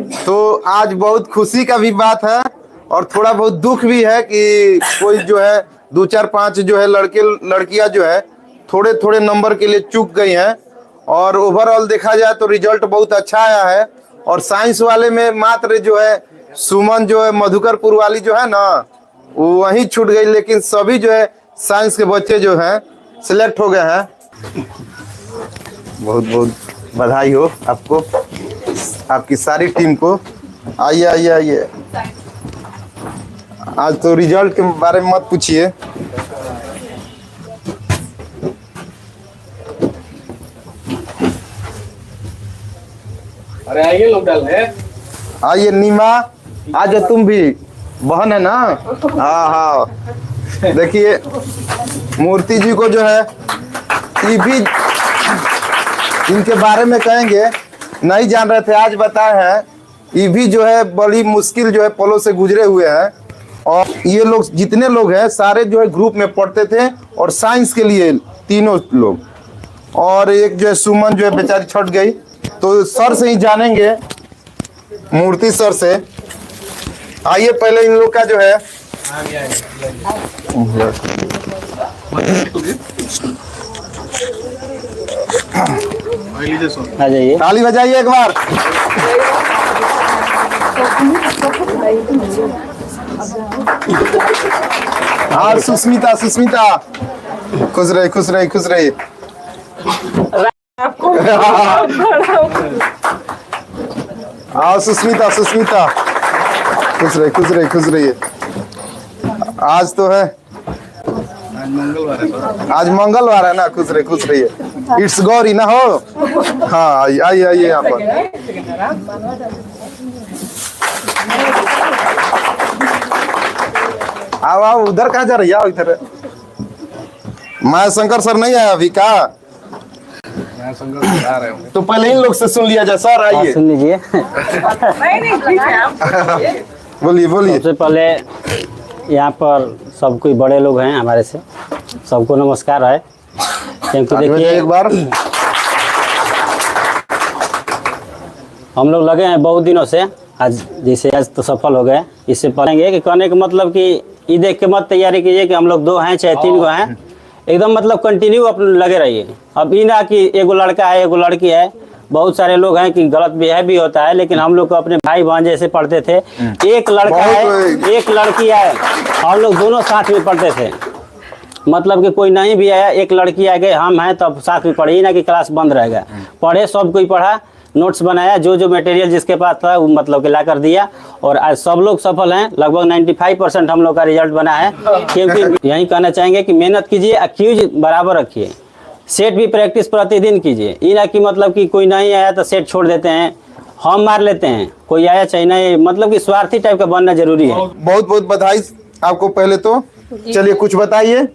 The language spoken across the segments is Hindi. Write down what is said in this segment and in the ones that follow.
तो आज बहुत खुशी का भी बात है और थोड़ा बहुत दुख भी है कि कोई जो है 2 4 5 जो है लड़के लड़कियां जो है थोड़े थोड़े नंबर के लिए चूक गई हैं। और ओवरऑल देखा जाए तो रिजल्ट बहुत अच्छा आया है। और साइंस वाले में मात्र जो है सुमन जो है मधुकरपुर वाली जो है ना वो वहीं छूट गई, लेकिन सभी जो है साइंस के बच्चे जो हैं सिलेक्ट हो गए हैं। बहुत बहुत बधाई हो आपको, आपकी सारी टीम को। आइए आइए आइए। आज तो रिजल्ट के बारे में मत पूछिए। अरे आइए लोग डाल है। आइए नीमा, आज तुम भी बहन है ना। हाँ हाँ, देखिए मूर्ति जी को जो है ये भी इनके बारे में कहेंगे, नहीं जान रहे थे आज बताए हैं। ये भी जो है बड़ी मुश्किल जो है पलों से गुजरे हुए हैं। और ये लोग जितने लोग हैं सारे जो है ग्रुप में पढ़ते थे और साइंस के लिए तीनों लोग। और एक जो है सुमन जो है बेचारी छट गई। तो सर से ही जानेंगे, मूर्ति सर से। आइए पहले इन लोग का जो है आ जाइए, ताली बजाइए एक बार। और सुस्मिता, सुस्मिता खुश रहे खुश रहे खुश रहे। आओ सुस्मिता, सुस्मिता खुश रहे खुश रहे खुश रहिए। आज तो है, आज मंगलवार है ना, खुश रहिए। इट्स गौरी ना हो। हाँ आइए आइए आइए यहाँ पर। आओ आओ, उधर कहाँ जा रही है? इधर माया शंकर सर नहीं आया अभी का? तो पहले इन लोग से सुन लिया जाए। सर आइए, सुन लीजिए। बोलिए बोलिए। सबसे पहले यहाँ पर सब कोई बड़े लोग हैं हमारे से, सबको नमस्कार है। क्योंकि देखिए एक बार हम लोग लगे हैं बहुत दिनों से, आज जैसे आज तो सफल हो गए। इससे पढ़ेंगे कि कहने का मतलब कि ये देख के मत तैयारी कीजिए कि हम लोग 2 हैं चाहे 3 गो हैं, एकदम मतलब कंटिन्यू अपने लगे रहिए। अब ये ना कि एगो लड़का है एगो लड़की है, बहुत सारे लोग हैं कि गलत बिहेव भी होता है, लेकिन हम लोग को अपने भाई बहन जैसे पढ़ते थे। एक लड़का है एक लड़की है, हम लोग दोनों साथ में पढ़ते थे। मतलब कि कोई नहीं भी आया, एक लड़की आ गए हम हैं तब साथ में पढ़े, ही ना कि क्लास बंद रहेगा। पढ़े, सब कोई पढ़ा, नोट्स बनाया, जो जो मटेरियल जिसके पास था वो मतलब कि ला कर दिया। और आज सब लोग सफल हैं, लगभग 95% हम लोग का रिजल्ट बना है। क्योंकि यही कहना चाहेंगे कि मेहनत कीजिए, एक्यूज बराबर रखिए, सेट भी प्रैक्टिस प्रतिदिन कीजिए। ये ना कि मतलब कि कोई नहीं आया तो सेट छोड़ देते हैं, हम मार लेते हैं, कोई आया चाहिए नहीं, मतलब कि स्वार्थी टाइप का बनना जरूरी है। बहुत बहुत बधाई आपको। पहले तो चलिए कुछ बताइए,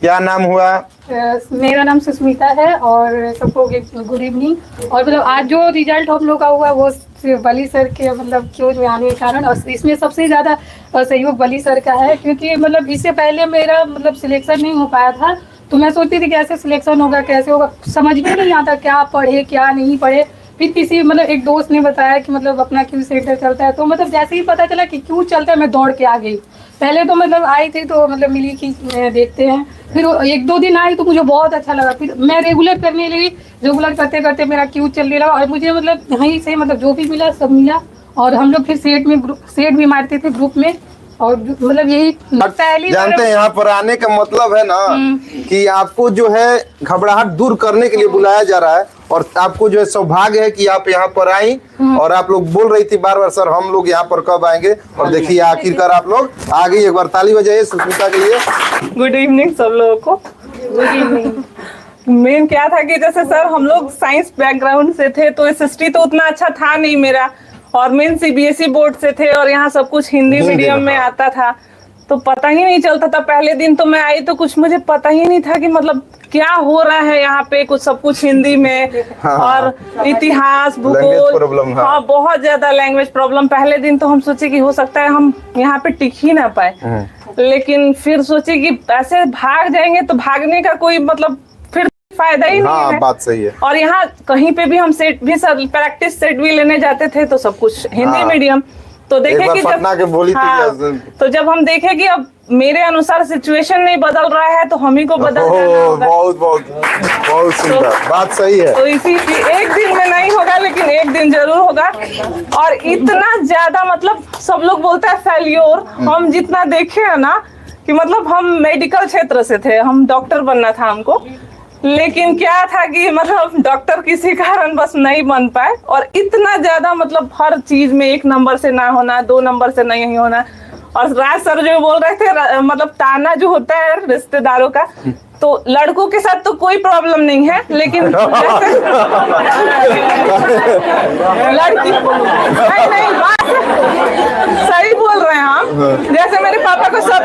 क्या नाम हुआ? मेरा नाम सुस्मिता है और सबको गुड इवनिंग। और मतलब आज जो रिजल्ट हम लोग का हुआ वो बली सर के मतलब क्यों में आने के कारण, और इसमें सबसे ज़्यादा सहयोग बली सर का है। क्योंकि मतलब इससे पहले मेरा मतलब सिलेक्शन नहीं हो पाया था, तो मैं सोचती थी कैसे सिलेक्शन होगा कैसे होगा, समझ में नहीं आता क्या पढ़े क्या नहीं पढ़े। फिर किसी मतलब एक दोस्त ने बताया कि मतलब अपना क्यू सेंटर चलता है, तो मतलब जैसे ही पता चला कि क्यू चलता है मैं दौड़ के आ गई। पहले तो मतलब आई थी तो मतलब मिली कि देखते हैं, फिर 1-2 दिन आई तो मुझे बहुत अच्छा लगा। फिर मैं रेगुलर करने लगी, रेगुलर करते करते मेरा क्यू चलने लगा और मुझे मतलब यहीं से मतलब जो भी मिला सब मिला। और हम लोग फिर सेट भी मारते थे ग्रुप में। और मतलब यही पहली जानते हैं यहाँ पर आने का मतलब है ना कि आपको जो है घबराहट दूर करने के लिए बुलाया जा रहा है। और आपको जो है सौभाग्य है कि आप यहाँ पर आई। और आप लोग बोल रही थी बार बार सर हम लोग यहाँ पर कब आएंगे, और देखिए आखिरकार आप लोग आ गई। एक बार ताली बजाइए सुष्मिता के लिए। गुड इवनिंग सब लोगों को। Good evening. मेन क्या था कि जैसे सर हम लोग साइंस बैकग्राउंड से थे तो एसएसटी तो उतना अच्छा था नहीं मेरा, और मेन सीबीएसई बोर्ड से थे और यहाँ सब कुछ हिंदी मीडियम में आता था, तो पता ही नहीं चलता था। पहले दिन तो मैं आई तो कुछ मुझे पता ही नहीं था कि मतलब क्या हो रहा है यहाँ पे, कुछ सब कुछ हिंदी में। हाँ, और इतिहास भूगोल, हाँ बहुत ज्यादा लैंग्वेज प्रॉब्लम। पहले दिन तो हम सोचे कि हो सकता है हम यहाँ पे टिक ही ना पाए, लेकिन फिर सोचे कि ऐसे भाग जाएंगे तो भागने का कोई मतलब फायदा ही नहीं हाँ है। बात सही है। और यहाँ कहीं पे भी हम सेट भी प्रैक्टिस सेट भी लेने जाते थे तो सब कुछ हिंदी हाँ। मीडियम। तो एक देखे बार कि पटना के बोली थी हाँ, कि- तो जब हम देखे कि अब मेरे अनुसार सिचुएशन नहीं बदल रहा है तो हम ही को बदल जाना ओह, होगा। बहुत बहुत बहुत सुंदर, बात सही है। तो इसी एक दिन में नहीं होगा लेकिन एक दिन जरूर होगा। और इतना ज्यादा मतलब सब लोग बोलते हैं फेल्योर, हम जितना देखे है ना कि मतलब हम मेडिकल क्षेत्र से थे, हम डॉक्टर बनना था हमको, लेकिन क्या था कि मतलब डॉक्टर किसी कारण बस नहीं बन पाए। और इतना ज्यादा मतलब हर चीज में 1 नंबर से ना होना, 2 नंबर से नहीं होना। और राज सर जो बोल रहे थे मतलब ताना जो होता है रिश्तेदारों का, तो लड़कों के साथ तो कोई प्रॉब्लम नहीं है, लेकिन लड़की नहीं बात सही बोल रहे हैं हम। जैसे मेरे पापा को सब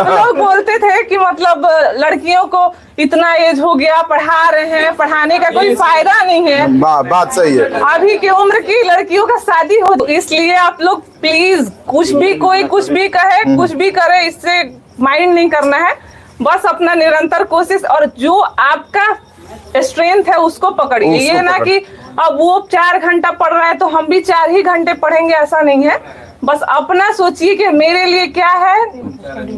लोग बोलते थे कि मतलब लड़कियों को इतना एज हो गया, पढ़ा रहे हैं, पढ़ाने का कोई फायदा नहीं है। बात सही है। अभी की उम्र की लड़कियों का शादी हो, तो इसलिए आप लोग प्लीज कुछ भी कोई कुछ भी कहे कुछ भी करे, इससे माइंड नहीं करना है। बस अपना निरंतर कोशिश और जो आपका स्ट्रेंथ है उसको पकड़िए। ये ना कि अब वो 4 घंटा पढ़ रहा है तो हम भी 4 ही घंटे पढ़ेंगे, ऐसा नहीं है। बस अपना सोचिए कि मेरे लिए क्या है,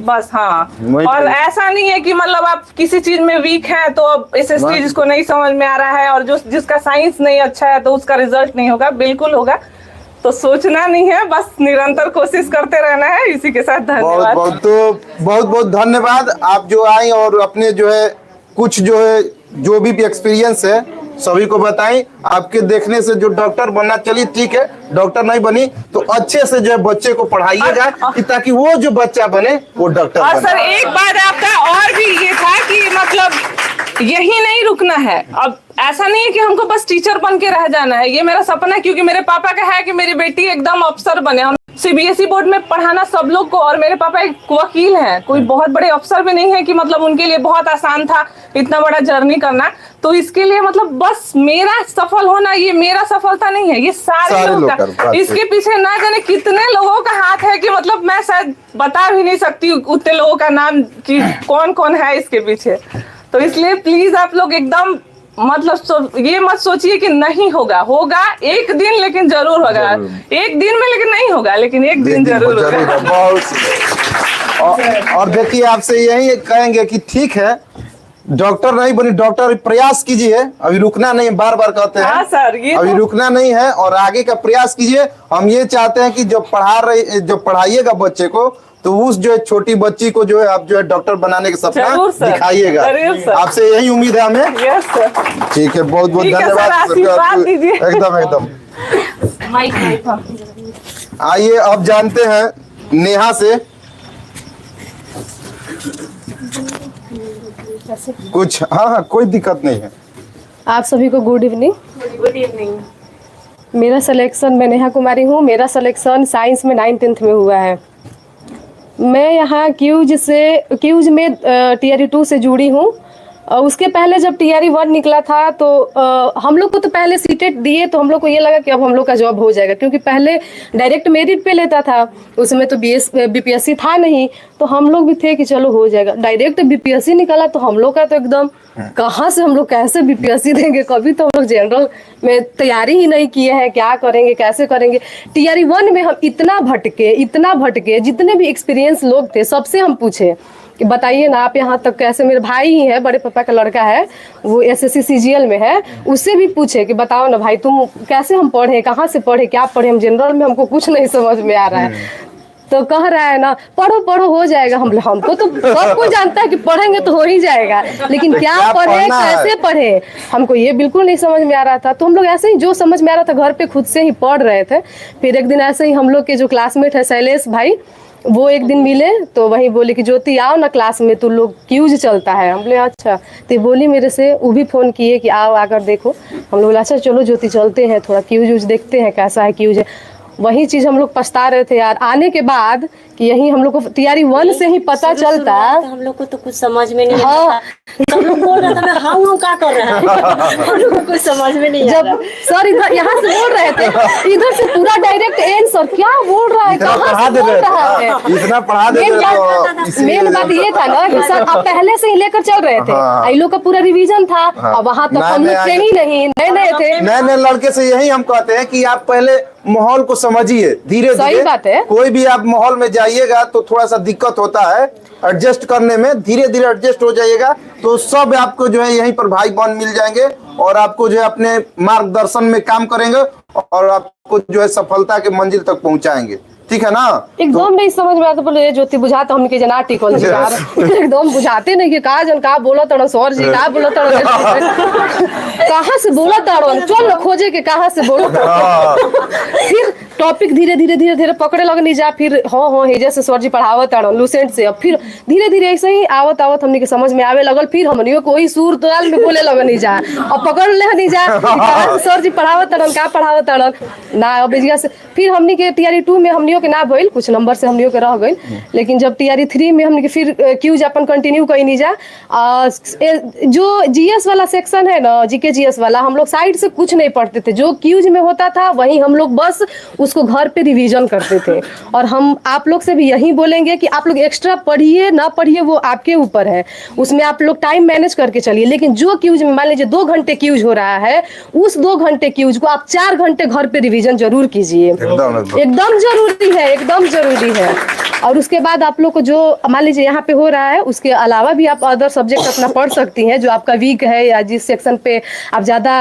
बस। हाँ, और ऐसा नहीं है कि मतलब आप किसी चीज में वीक हैं तो अब इस चीज को नहीं समझ में आ रहा है, और जो जिसका साइंस नहीं अच्छा है तो उसका रिजल्ट नहीं होगा, बिल्कुल होगा। तो सोचना नहीं है, बस निरंतर कोशिश करते रहना है। इसी के साथ धन्यवाद। बहुत बहुत धन्यवाद। आप जो आए और अपने जो है कुछ जो है जो भी एक्सपीरियंस है सभी को बताएं। आपके देखने से जो डॉक्टर बनना, चलिए ठीक है, डॉक्टर नहीं बनी तो अच्छे से जो है बच्चे को पढ़ाइएगा कि ताकि वो जो बच्चा बने वो डॉक्टर और बने। सर एक बात आपका और भी ये था कि मतलब यही नहीं रुकना है। अब ऐसा नहीं है कि हमको बस टीचर बन के रह जाना है, ये मेरा सपना है, क्योंकि मेरे पापा का है कि मेरी बेटी एकदम अफसर बने। हम सीबीएसई बोर्ड में पढ़ाना सब लोग को, और मेरे पापा एक वकील हैं, कोई बहुत बड़े अफसर भी नहीं है कि मतलब उनके लिए बहुत आसान था इतना बड़ा जर्नी करना। तो इसके लिए मतलब बस मेरा सफल होना, ये मेरा सफलता नहीं है, ये सारे लोग का। इसके पीछे ना जाने कितने लोगों का हाथ है कि मतलब मैं शायद बता भी नहीं सकती उतने लोगों का नाम कि कौन कौन है इसके पीछे। तो इसलिए प्लीज आप लोग एकदम मतलब ये मत सोचिए कि नहीं होगा, होगा एक दिन, लेकिन जरूर होगा। एक दिन में लेकिन नहीं होगा, लेकिन एक दिन जरूर होगा। बहुत। और देखिए आपसे यही कहेंगे कि ठीक है, डॉक्टर नहीं बनी, डॉक्टर प्रयास कीजिए, अभी रुकना नहीं, बार बार कहते हैं। हाँ सर, ये अभी रुकना नहीं है और आगे का प्रयास कीजिए। हम ये चाहते हैं कि जो पढ़ाइएगा बच्चे को, तो उस जो है छोटी बच्ची को जो है आप जो है डॉक्टर बनाने का सपना दिखाइएगा। आपसे यही उम्मीद है हमें। Yes sir. ठीक है, बहुत बहुत धन्यवाद। एकदम एकदम। आइए अब जानते हैं नेहा से कुछ। हाँ, कोई दिक्कत नहीं है। आप सभी को गुड इवनिंग। Good evening. मेरा सिलेक्शन, मैं नेहा कुमारी हूँ। मेरा सिलेक्शन साइंस में 9th-10th में हुआ है। मैं यहाँ क्यूज में टीआरई 2 से जुड़ी हूँ। उसके पहले जब टीआरई 1 निकला था तो हम लोग को तो पहले सीटेट दिए तो हम लोग को ये लगा कि अब हम लोग का जॉब हो जाएगा, क्योंकि पहले डायरेक्ट मेरिट पे लेता था, उसमें तो बीपीएससी था नहीं, तो हम लोग भी थे कि चलो हो जाएगा। डायरेक्ट बीपीएससी निकला तो हम लोग का तो एकदम कहाँ से, हम लोग कैसे बीपीएससी देंगे, कभी तो हम लोग जनरल में तैयारी ही नहीं किए हैं, क्या करेंगे कैसे करेंगे। टीआरई 1 में हम इतना भटके, जितने भी एक्सपीरियंस लोग थे सबसे हम पूछे कि बताइए ना आप यहाँ तक कैसे। मेरे भाई ही है, बड़े पापा का लड़का है, वो एसएससी सीजीएल में है, उससे भी पूछे कि बताओ ना भाई तुम कैसे, हम पढ़े, कहाँ से पढ़े, क्या पढ़े, हम जनरल में हमको कुछ नहीं समझ में आ रहा है। तो कह रहा है ना पढ़ो हो जाएगा। हमको तो सब कोई जानता है कि पढ़ेंगे तो हो ही जाएगा, लेकिन क्या पढ़े कैसे पढ़े हमको ये बिल्कुल नहीं समझ में आ रहा था। तो हम लोग ऐसे ही जो समझ में आ रहा था घर पे खुद से ही पढ़ रहे थे। फिर एक दिन ऐसे ही हम लोग के जो क्लासमेट है शैलेश भाई, वो एक दिन मिले तो वही बोले कि ज्योति आओ ना क्लास में, तू लोग क्यूज चलता है। हम बोले अच्छा। तो बोली मेरे से, वो भी फ़ोन किए कि आओ आकर देखो। हम लोग बोले अच्छा चलो ज्योति चलते हैं, थोड़ा क्यूज देखते हैं कैसा है क्यूज है। वही चीज़ हम लोग पछता रहे थे यार, आने के बाद कि यही हम लोग को तैयारी 1 से ही पता चलता। हम लोग को तो कुछ समझ में नहीं हाँ। आता। सब लोग बोल रहे थे हम क्या कर रहे हैं, हम लोग को कुछ समझ में नहीं आ रहा। जब सर इधर यहाँ से बोल रहे थे, इधर से पूरा डायरेक्ट आंसर क्या बोल रहा है, इतना कहाँ पढ़ा से बोल देते रहा है। इतना पढ़ा देते मेन बात ये था ना कि सर आप पहले से ही लेकर चल रहे थे, हाँ। इन लोग का पूरा रिवीजन था। और वहाँ तक हम लोग ट्रेनिंग नहीं, नए नए थे। नए नए लड़के से यही हम कहते हैं कि आप पहले माहौल को समझिए, धीरे सही धीरे। बात है। कोई भी आप माहौल में जाइएगा तो थोड़ा सा दिक्कत होता है एडजस्ट करने में, धीरे धीरे एडजस्ट हो जाइएगा तो सब आपको जो है यहीं पर भाई बहन मिल जाएंगे और आपको जो है अपने मार्गदर्शन में काम करेंगे और आपको जो है सफलता के मंजिल तक पहुंचाएंगे। ठीक है ना? एकदम नहीं समझ में आता, बोले ज्योति बुझाता हमके जना टिकल जी यार एकदम बुझाते नहीं कि का जन का बोला तड़न सर जी का बोला तड़न कहाँ से बोला तड़न, चल ना खोजे के कहाँ से बोला फिर टॉपिक धीरे धीरे धीरे धीरे पकड़े लगनी जा, फिर हाँ हेजे से सर जी पढ़ावत तड़न लूसेंट से, अब फिर धीरे धीरे ऐसे ही आवत आवत हमने के समझ में आवे लगल, फिर हमनियो कोई सुर ताल में बोले लगनी जा और पकड़ ले नहीं जा सर जी पढ़ावत तड़न का पढ़ावत तड़न ना। अब इजिया से फिर हमने के टीआरई 2 में हमनियो के ना भइल, कुछ नंबर से हमनियो के रह गइल, लेकिन जब टीआरई 3 में हमने के फिर क्यूज अपन कंटिन्यू कइनी जा। जो जीएस वाला सेक्शन है ना, जीके जीएस वाला, हम लोग साइड से कुछ नहीं पढ़ते थे, जो क्यूज में होता था वही हम लोग बस उसको घर पे रिवीजन करते थे। और हम आप लोग से भी यही बोलेंगे कि आप लोग एक्स्ट्रा पढ़िए ना पढ़िए वो आपके ऊपर है, उसमें आप लोग टाइम मैनेज करके चलिए। लेकिन जो क्यूज में मान लीजिए 2 घंटे क्यूज हो रहा है, उस 2 घंटे क्यूज को आप 4 घंटे घर पे रिवीजन जरूर कीजिए, एकदम जरूरी है, एकदम जरूरी है। और उसके बाद आप लोग को जो मान लीजिए यहाँ पे हो रहा है, उसके अलावा भी आप अदर सब्जेक्ट अपना पढ़ सकती हैं, जो आपका वीक है या जिस सेक्शन पे आप ज़्यादा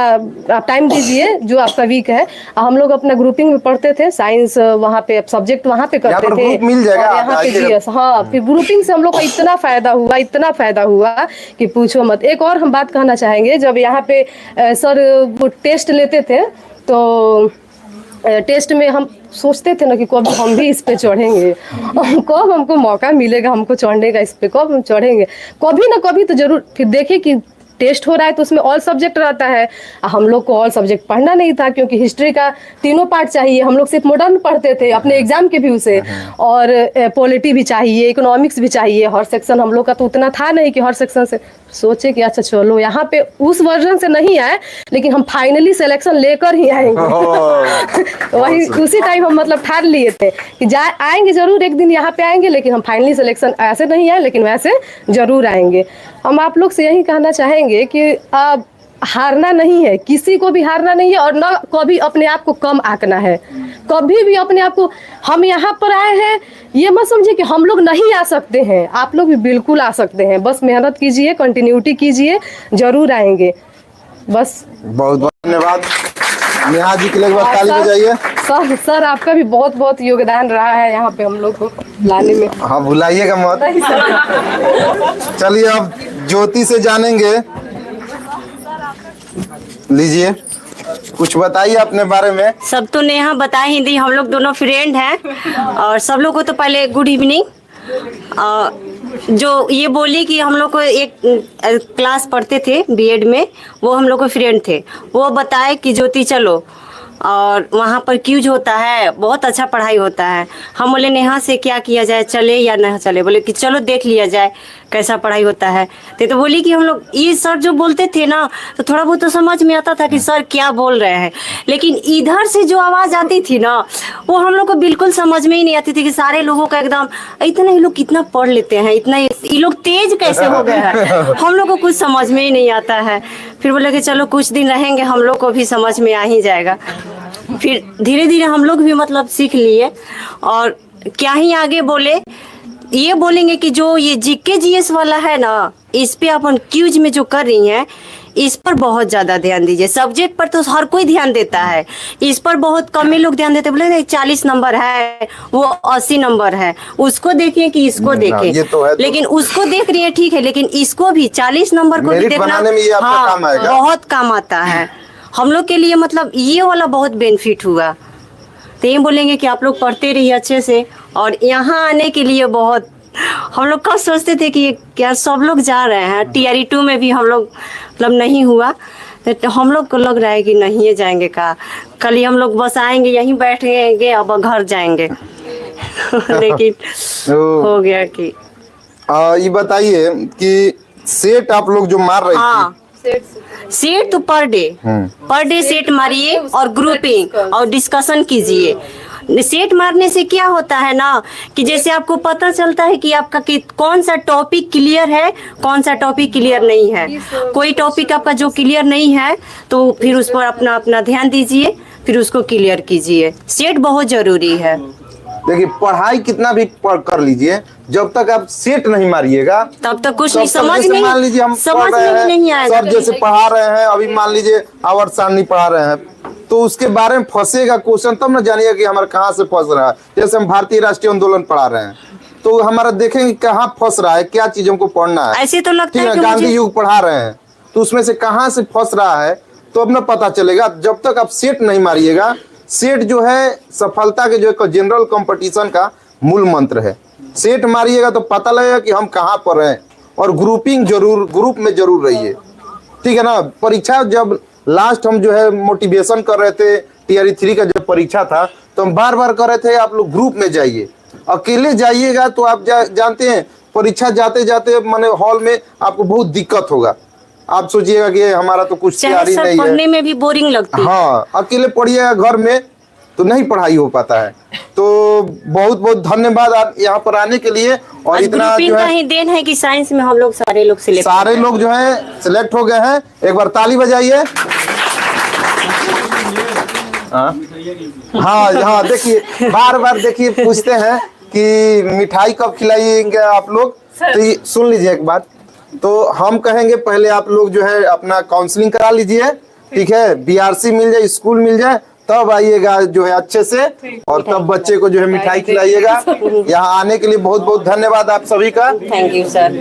आप टाइम दीजिए, जो आपका वीक है। हम लोग अपना ग्रुपिंग में पढ़ते थे, साइंस वहाँ पे सब्जेक्ट वहाँ पे करते थे, मिल जाएगा और यहाँ पे जीएस। हाँ, फिर ग्रुपिंग से हम लोग का इतना फायदा हुआ कि पूछो मत। एक और हम बात कहना चाहेंगे, जब यहाँ पे सर वो टेस्ट लेते थे तो टेस्ट में हम सोचते थे ना कि कब हम भी इस पे चढ़ेंगे, कब हमको मौका मिलेगा हमको चढ़ने का, इस पे कब हम चढ़ेंगे, कभी ना कभी तो जरूर। फिर देखे कि टेस्ट हो रहा है तो उसमें ऑल सब्जेक्ट रहता है, हम लोग को ऑल सब्जेक्ट पढ़ना नहीं था क्योंकि हिस्ट्री का 3 पार्ट चाहिए, हम लोग सिर्फ मॉडर्न पढ़ते थे अपने एग्जाम के व्यू से, और पॉलिटी भी चाहिए, इकोनॉमिक्स भी चाहिए, हर सेक्शन हम लोग का तो उतना था नहीं कि हर सेक्शन से सोचे कि अच्छा चलो यहाँ पे उस वर्जन से नहीं आए, लेकिन हम फाइनली सिलेक्शन लेकर ही आएंगे वही उसी टाइम हम मतलब ठान लिए थे कि आएंगे जरूर, एक दिन यहाँ पे आएंगे, लेकिन हम फाइनली सिलेक्शन ऐसे नहीं आए, लेकिन वैसे जरूर आएंगे। हम आप लोग से यही कहना चाहेंगे कि अब हारना नहीं है, किसी को भी हारना नहीं है, और ना कभी अपने आप को कम आंकना है, कभी भी अपने आप को। हम यहाँ पर आए हैं ये मत समझिए कि हम लोग नहीं आ सकते हैं, आप लोग भी बिल्कुल आ सकते हैं, बस मेहनत कीजिए, कंटिन्यूटी कीजिए, जरूर आएंगे। बस बहुत बहुत धन्यवाद नेहा जी के लिए, एक बार ताली बजाइए। सर आपका भी बहुत बहुत योगदान रहा है यहाँ पे हम लोग को लाने में। हाँ, भुलाइएगा मत। चलिए अब ज्योति से जानेंगे, लीजिए कुछ बताइए अपने बारे में। सब तो नेहा बता ही दी, हम लोग दोनों फ्रेंड हैं और सब लोग को तो पहले गुड इवनिंग। जो ये बोली कि हम लोग को एक क्लास पढ़ते थे बीएड में, वो हम लोग को फ्रेंड थे, वो बताए कि ज्योति चलो और वहाँ पर क्यूज होता है, बहुत अच्छा पढ़ाई होता है। हम बोले नेहा से क्या किया जाए, चले या ना चले, बोले कि चलो देख लिया जाए कैसा पढ़ाई होता है। तो बोली कि हम लोग ये सर जो बोलते थे ना, तो थोड़ा बहुत तो समझ में आता था कि सर क्या बोल रहे हैं, लेकिन इधर से जो आवाज़ आती थी ना, वो हम लोग को बिल्कुल समझ में ही नहीं आती थी कि सारे लोगों का एकदम इतना ये लोग कितना पढ़ लेते हैं, इतना ये लोग तेज कैसे हो गए हैं, हम लोग को कुछ समझ में ही नहीं आता है। फिर बोले कि चलो कुछ दिन रहेंगे, हम लोग को भी समझ में आ ही जाएगा। फिर धीरे धीरे हम लोग भी मतलब सीख लिए, और क्या ही आगे बोले, ये बोलेंगे कि जो ये जीके जीएस वाला है ना, इस पे अपन क्यूज में जो कर रही हैं, इस पर बहुत ज़्यादा ध्यान दीजिए। सब्जेक्ट पर तो हर कोई ध्यान देता है, इस पर बहुत कम ही लोग ध्यान देते। बोले 40 नंबर है, वो 80 नंबर है, उसको देखिए कि इसको देखें, तो लेकिन उसको देख रही है ठीक है, लेकिन इसको भी 40 नंबर को भी देखना बहुत काम आता है हम लोग के लिए। मतलब ये वाला बहुत बेनिफिट हुआ। तो ये बोलेंगे कि आप लोग पढ़ते रहिए अच्छे से, और यहाँ आने के लिए बहुत हम लोग कब सोचते थे कि क्या सब लोग जा रहे हैं, टीआरई 2 में भी हम लोग मतलब नहीं हुआ, तो हम लोग को लग रहा है कि नहीं जाएंगे, का कल ही हम लोग बस आएंगे, यहीं बैठेंगे, अब घर जाएंगे। लेकिन ओ, हो गया कि ये बताइए कि सेट आप लोग जो मार रही थी, हाँ सेट तो पर डे सेट मारिए और ग्रुपिंग और डिस्कशन कीजिए। सेट मारने से क्या होता है ना कि जैसे आपको पता चलता है कि आपका कौन सा टॉपिक क्लियर है, कौन सा टॉपिक क्लियर नहीं है। कोई टॉपिक आपका जो क्लियर नहीं है तो फिर उस पर अपना अपना ध्यान दीजिए, फिर उसको क्लियर कीजिए। सेट बहुत जरूरी है। देखिए पढ़ाई कितना भी कर लीजिए, जब तक आप सेट नहीं मारिएगा तब तक कुछ नहीं तब तक समझ जैसे नहीं, मान लीजिए हम समझ पढ़ रहे में हैं, नहीं आएगा। सर जैसे पढ़ा रहे हैं, अभी मान लीजिए आवर्त सारणी पढ़ा रहे हैं, तो उसके बारे में फंसेगा क्वेश्चन तब ना जानिए कि हमारा कहाँ से फंस रहा है। जैसे हम भारतीय राष्ट्रीय आंदोलन पढ़ा रहे हैं तो हमारा देखेंगे कहाँ फंस रहा है, क्या चीज हमको पढ़ना है। ऐसे तो लगता ठीक है है, कि गांधी मुझे युग पढ़ा रहे हैं तो उसमें से कहाँ से फंस रहा है तो अब ना पता चलेगा। जब तक आप सेट नहीं मारिएगा, सेट जो है सफलता के जो जनरल कंपटीशन का मूल मंत्र है। सेट मारिएगा तो पता लगेगा कि हम कहाँ पर हैं। और ग्रुपिंग जरूर, ग्रुप में जरूर रहिए, ठीक है ना। परीक्षा जब लास्ट हम जो है मोटिवेशन कर रहे थे, टीआरई 3 का जब परीक्षा था तो हम बार बार कर रहे थे आप लोग ग्रुप में जाइए। अकेले जाइएगा तो आप जानते हैं परीक्षा जाते जाते माने हॉल में आपको बहुत दिक्कत होगा। आप सोचिएगा कि हमारा तो कुछ तैयारी नहीं है, पढ़ने में भी बोरिंग लगती है। हाँ, अकेले पढ़िएगा घर में तो नहीं पढ़ाई हो पाता है। तो बहुत बहुत धन्यवाद आप यहाँ पर आने के लिए। और इतना ग्रुपिंग जो का है ही देन है कि साइंस में हम लोग सारे लोग जो है सिलेक्ट हो गए हैं। एक बार ताली बजाइए। हाँ देखिए बार बार देखिए पूछते हैं कि मिठाई कब खिलाएंगे आप लोग। तो ये सुन लीजिए एक बात, तो हम कहेंगे पहले आप लोग जो है अपना काउंसलिंग करा लीजिए, ठीक है, बीआरसी मिल जाए, स्कूल मिल जाए, तब आइएगा जो है अच्छे से, और तब बच्चे को जो है मिठाई खिलाइएगा। यहाँ आने के लिए बहुत बहुत धन्यवाद आप सभी का। Thank you sir.